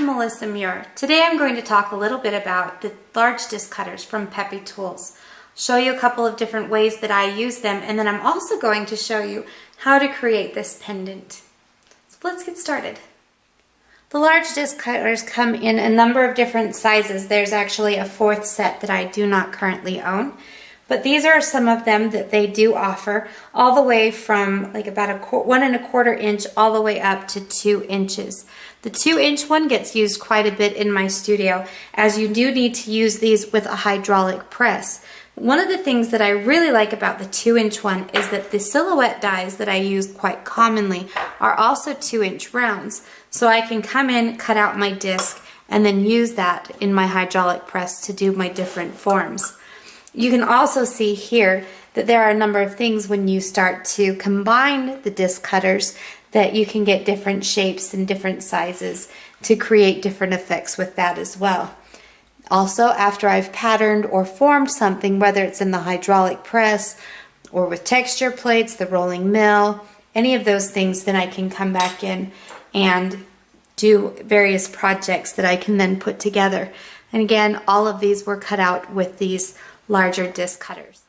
Melissa Muir. Today I'm going to talk a little bit about the large disc cutters from Pepetools. Show you a couple of different ways that I use them, and then I'm also going to show you how to create this pendant. So let's get started. The large disc cutters come in a number of different sizes. There's actually a fourth set that I do not currently own. But these are some of them that they do offer, all the way from like about 1 1/4 inch all the way up to 2 inches. The 2-inch one gets used quite a bit in my studio, as you do need to use these with a hydraulic press. One of the things that I really like about the 2-inch one is that the silhouette dies that I use quite commonly are also 2-inch rounds. So I can come in, cut out my disc, and then use that in my hydraulic press to do my different forms. You can also see here that there are a number of things when you start to combine the disc cutters that you can get different shapes and different sizes to create different effects with that as well. Also, after I've patterned or formed something, whether it's in the hydraulic press or with texture plates, the rolling mill, any of those things, then I can come back in and do various projects that I can then put together. And again, all of these were cut out with these larger disc cutters.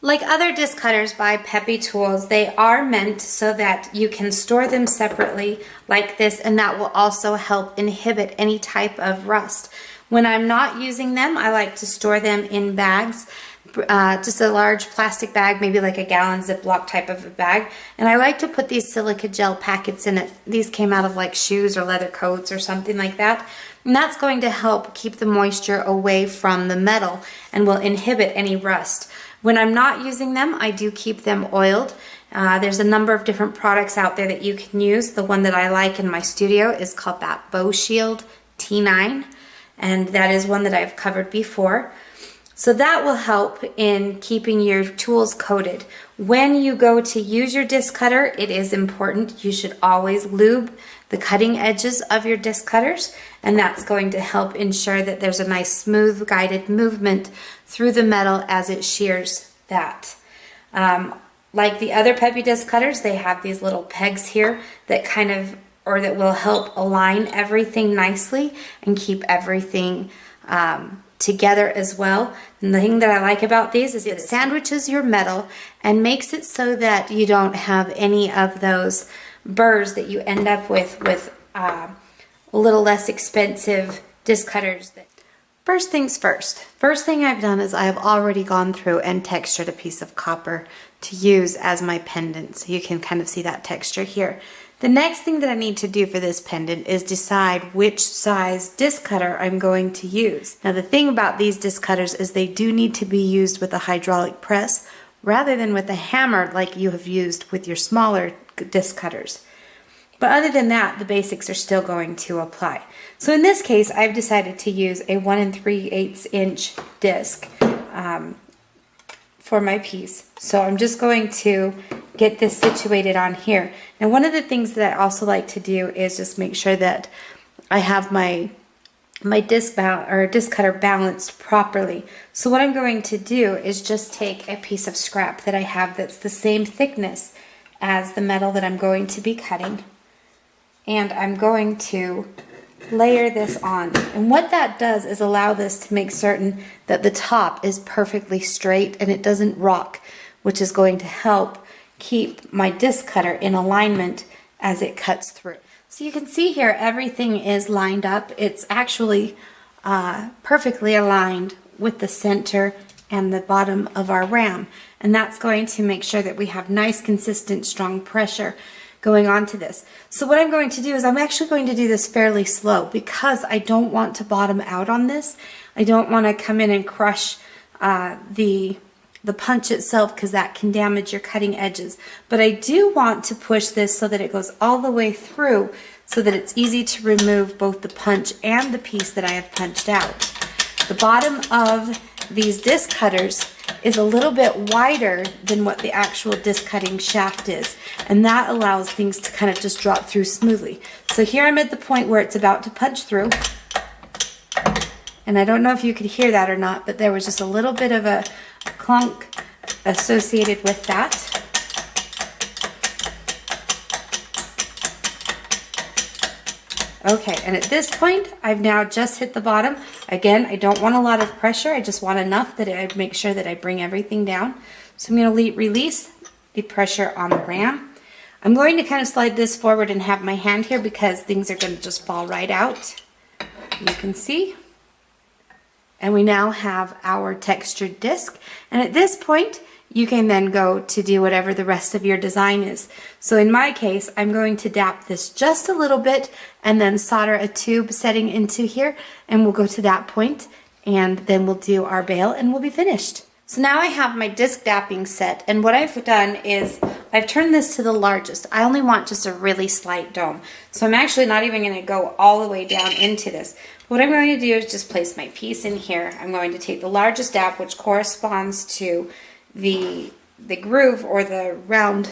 Like other disc cutters by Pepetools, they are meant so that you can store them separately like this, and that will also help inhibit any type of rust. When I'm not using them, I like to store them in bags, just a large plastic bag, maybe like a gallon Ziploc type of a bag, and I like to put these silica gel packets in it. These came out of like shoes or leather coats or something like that. And that's going to help keep the moisture away from the metal and will inhibit any rust. When I'm not using them, I do keep them oiled. There's a number of different products out there that you can use. The one that I like in my studio is called that Bow Shield T9, and that is one that I've covered before. So that will help in keeping your tools coated. When you go to use your disc cutter, it is important. You should always lube the cutting edges of your disc cutters, and that's going to help ensure that there's a nice smooth guided movement through the metal as it shears that. Like the other Peppy disc cutters, they have these little pegs here that that will help align everything nicely and keep everything together as well. And the thing that I like about these is it sandwiches your metal and makes it so that you don't have any of those burrs that you end up with a little less expensive disc cutters. First things first. First thing I've done is I have already gone through and textured a piece of copper to use as my pendant. So you can kind of see that texture here. The next thing that I need to do for this pendant is decide which size disc cutter I'm going to use. Now the thing about these disc cutters is they do need to be used with a hydraulic press rather than with a hammer like you have used with your smaller disc cutters. But other than that, the basics are still going to apply. So in this case, I've decided to use a 1 3/8 inch disc for my piece. So I'm just going to get this situated on here. Now one of the things that I also like to do is just make sure that I have my disc cutter balanced properly. So what I'm going to do is just take a piece of scrap that I have that's the same thickness as the metal that I'm going to be cutting, and I'm going to layer this on. And what that does is allow this to make certain that the top is perfectly straight and it doesn't rock, which is going to help keep my disc cutter in alignment as it cuts through. So you can see here everything is lined up. It's actually perfectly aligned with the center and the bottom of our ram, and that's going to make sure that we have nice, consistent, strong pressure going on to this. So what I'm going to do is I'm actually going to do this fairly slow because I don't want to bottom out on this. I don't want to come in and crush the punch itself, because that can damage your cutting edges. But I do want to push this so that it goes all the way through so that it's easy to remove both the punch and the piece that I have punched out. The bottom of these disc cutters is a little bit wider than what the actual disc cutting shaft is, and that allows things to kind of just drop through smoothly. So here I'm at the point where it's about to punch through, and I don't know if you could hear that or not, but there was just a little bit of a clunk associated with that. Okay, and at this point, I've now just hit the bottom. Again, I don't want a lot of pressure. I just want enough that I make sure that I bring everything down. So I'm going to release the pressure on the ram. I'm going to kind of slide this forward and have my hand here because things are going to just fall right out. You can see. And we now have our textured disc. And at this point, you can then go to do whatever the rest of your design is. So in my case, I'm going to dap this just a little bit and then solder a tube setting into here, and we'll go to that point, and then we'll do our bail and we'll be finished. So now I have my disc dapping set, and what I've done is I've turned this to the largest. I only want just a really slight dome. So I'm actually not even going to go all the way down into this. What I'm going to do is just place my piece in here. I'm going to take the largest dap, which corresponds to the groove or the round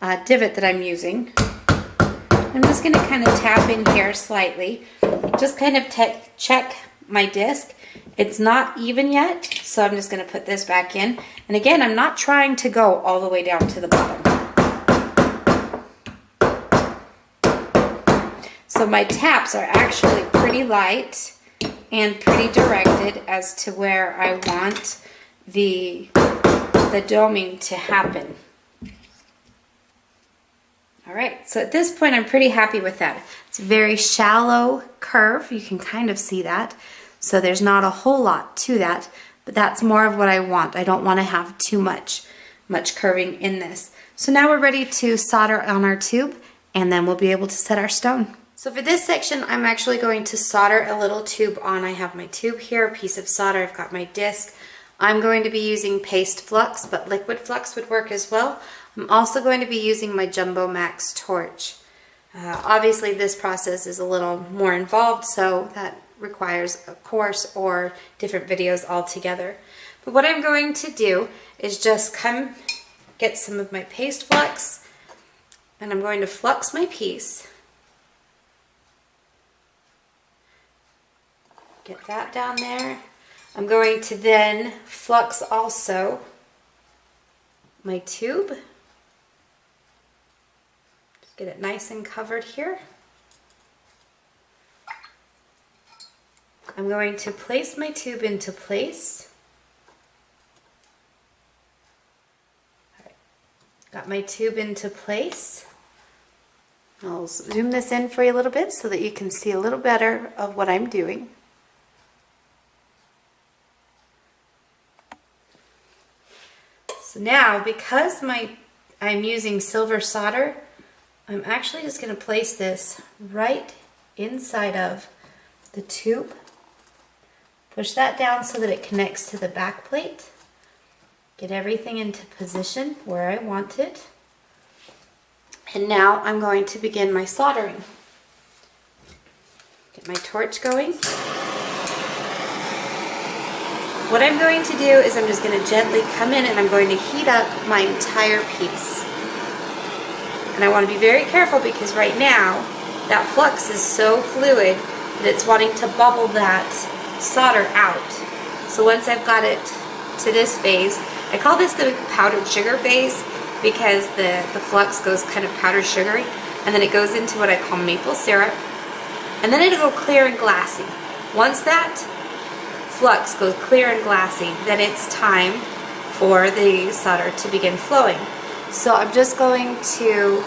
divot that I'm using. I'm just going to kind of tap in here slightly, just kind of check my disc. It's not even yet, so I'm just going to put this back in. And again, I'm not trying to go all the way down to the bottom. So my taps are actually pretty light and pretty directed as to where I want the doming to happen. All right, so at this point I'm pretty happy with that. It's a very shallow curve, you can kind of see that. So there's not a whole lot to that, but that's more of what I want. I don't want to have too much curving in this. So now we're ready to solder on our tube, and then we'll be able to set our stone. So for this section, I'm actually going to solder a little tube on. I have my tube here, a piece of solder, I've got my disc. I'm going to be using paste flux, but liquid flux would work as well. I'm also going to be using my Jumbo Max torch. Obviously this process is a little more involved, so that requires a course or different videos altogether. But what I'm going to do is just come get some of my paste flux, and I'm going to flux my piece. Get that down there. I'm going to then flux also my tube. Just get it nice and covered here. I'm going to place my tube into place. All right. Got my tube into place. I'll zoom this in for you a little bit so that you can see a little better of what I'm doing. So now, because I'm using silver solder, I'm actually just going to place this right inside of the tube. Push that down so that it connects to the back plate. Get everything into position where I want it. And now I'm going to begin my soldering. Get my torch going. What I'm going to do is I'm just going to gently come in and I'm going to heat up my entire piece. And I want to be very careful because right now that flux is so fluid that it's wanting to bubble that solder out. So once I've got it to this phase, I call this the powdered sugar phase because the flux goes kind of powdered sugary, and then it goes into what I call maple syrup, and then it'll go clear and glassy. Once that flux goes clear and glassy, then it's time for the solder to begin flowing. So I'm just going to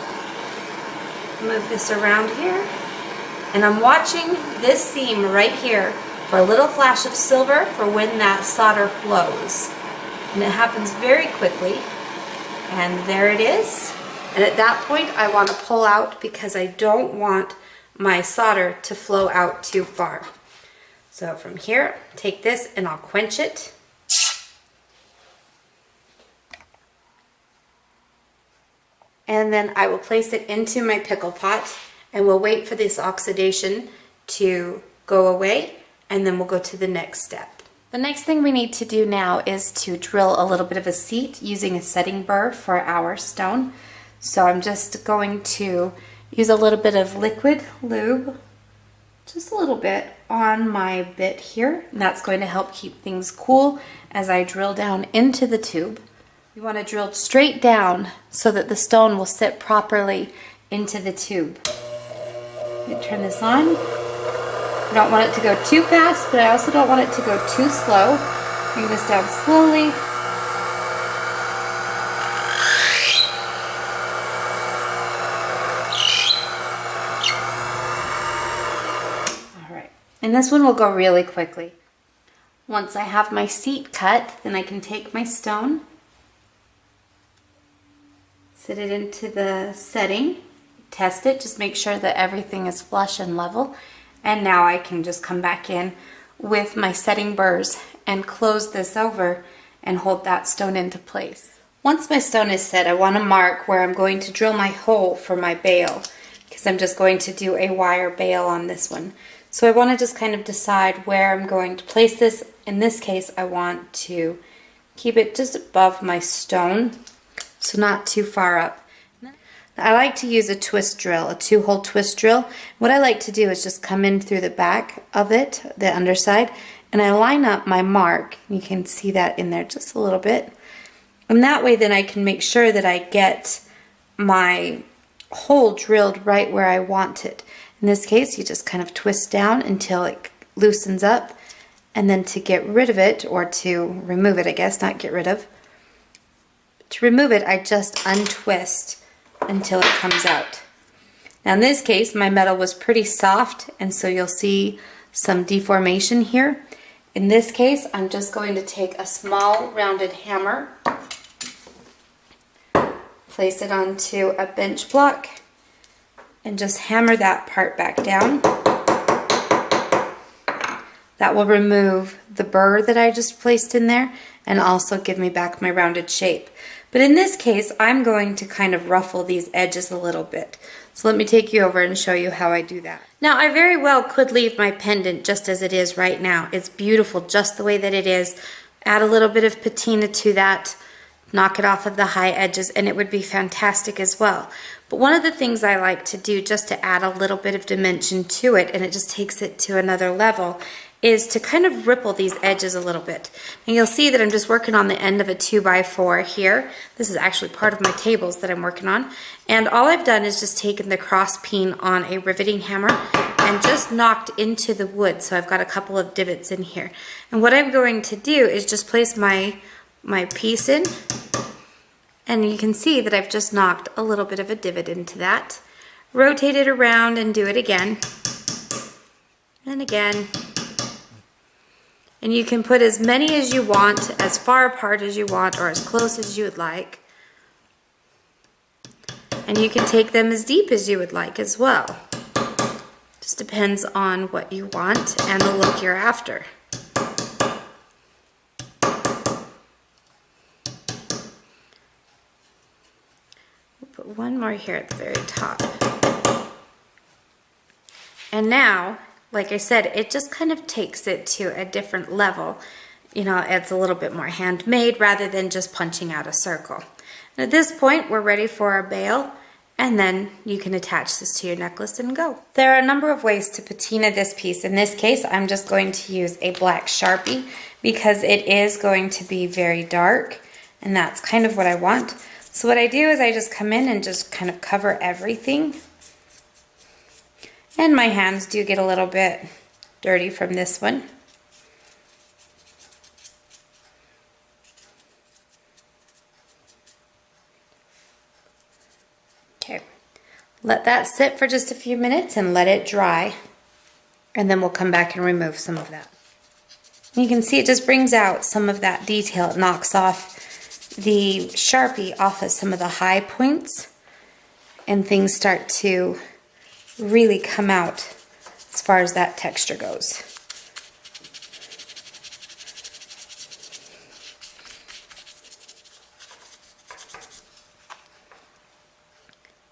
move this around here, and I'm watching this seam right here for a little flash of silver for when that solder flows. And it happens very quickly, and there it is. And at that point I want to pull out because I don't want my solder to flow out too far. So from here, take this and I'll quench it. And then I will place it into my pickle pot, and we'll wait for this oxidation to go away, and then we'll go to the next step. The next thing we need to do now is to drill a little bit of a seat using a setting burr for our stone. So I'm just going to use a little bit of liquid lube, just a little bit, on my bit here, and that's going to help keep things cool as I drill down into the tube. You want to drill straight down so that the stone will sit properly into the tube. Turn this on. I don't want it to go too fast, but I also don't want it to go too slow. Bring this down slowly. All right, and this one will go really quickly. Once I have my seat cut, then I can take my stone, set it into the setting, test it, just make sure that everything is flush and level. And now I can just come back in with my setting burrs and close this over and hold that stone into place. Once my stone is set, I want to mark where I'm going to drill my hole for my bail, because I'm just going to do a wire bail on this one. So I want to just kind of decide where I'm going to place this. In this case, I want to keep it just above my stone, so not too far up. I like to use a twist drill, a 2-hole twist drill. What I like to do is just come in through the back of it, the underside, and I line up my mark. You can see that in there just a little bit. And that way then I can make sure that I get my hole drilled right where I want it. In this case, you just kind of twist down until it loosens up, and then to get rid of it, or to remove it, I guess, not get rid of. To remove it, I just untwist until it comes out. Now in this case, my metal was pretty soft, and so you'll see some deformation here. In this case, I'm just going to take a small rounded hammer, place it onto a bench block, and just hammer that part back down. That will remove the burr that I just placed in there and also give me back my rounded shape. But in this case, I'm going to kind of ruffle these edges a little bit. So let me take you over and show you how I do that. Now, I very well could leave my pendant just as it is right now. It's beautiful just the way that it is. Add a little bit of patina to that, knock it off of the high edges, and it would be fantastic as well. But one of the things I like to do just to add a little bit of dimension to it, and it just takes it to another level, is to kind of ripple these edges a little bit. And you'll see that I'm just working on the end of a 2x4 here. This is actually part of my tables that I'm working on. And all I've done is just taken the cross peen on a riveting hammer and just knocked into the wood. So I've got a couple of divots in here. And what I'm going to do is just place my piece in. And you can see that I've just knocked a little bit of a divot into that. Rotate it around and do it again. And again. And you can put as many as you want, as far apart as you want, or as close as you would like. And you can take them as deep as you would like as well. Just depends on what you want and the look you're after. We'll put one more here at the very top. And now, like I said, it just kind of takes it to a different level. You know, it's a little bit more handmade rather than just punching out a circle. And at this point, we're ready for our bail, and then you can attach this to your necklace and go. There are a number of ways to patina this piece. In this case, I'm just going to use a black Sharpie because it is going to be very dark, and that's kind of what I want. So what I do is I just come in and just kind of cover everything. And my hands do get a little bit dirty from this one. Okay, let that sit for just a few minutes and let it dry. And then we'll come back and remove some of that. You can see it just brings out some of that detail. It knocks off the Sharpie off of some of the high points, and things start to really come out as far as that texture goes.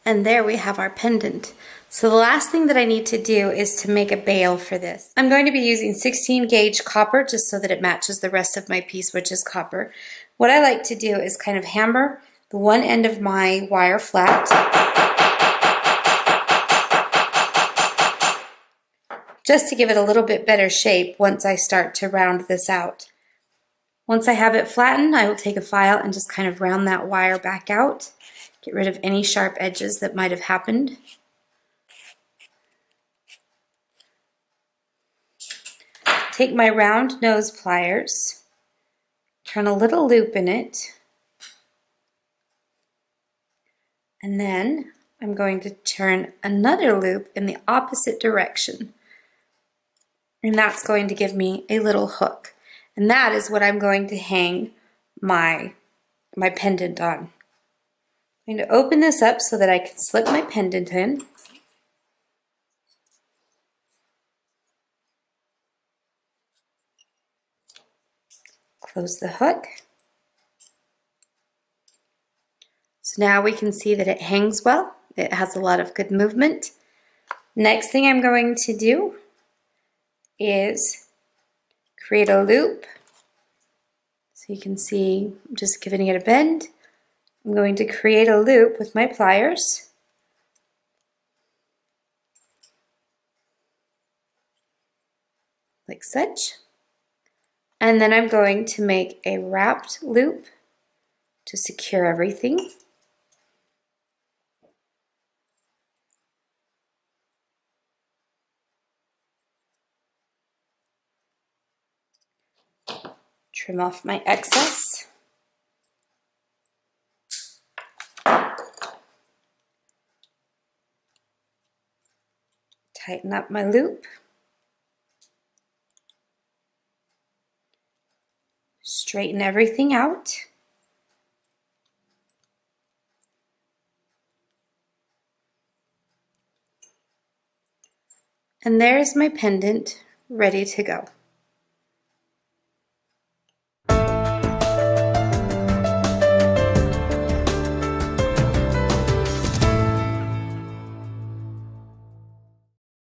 And there we have our pendant. So the last thing that I need to do is to make a bail for this. I'm going to be using 16 gauge copper just so that it matches the rest of my piece, which is copper. What I like to do is kind of hammer the one end of my wire flat, just to give it a little bit better shape once I start to round this out. Once I have it flattened, I will take a file and just kind of round that wire back out, get rid of any sharp edges that might have happened. take my round nose pliers, turn a little loop in it, and then I'm going to turn another loop in the opposite direction. And that's going to give me a little hook. And that is what I'm going to hang my pendant on. I'm going to open this up so that I can slip my pendant in. Close the hook. So now we can see that it hangs well. It has a lot of good movement. Next thing I'm going to do is create a loop. So you can see I'm just giving it a bend. I'm going to create a loop with my pliers. Like such. And then I'm going to make a wrapped loop to secure everything. Trim off my excess. Tighten up my loop. Straighten everything out. And there's my pendant ready to go.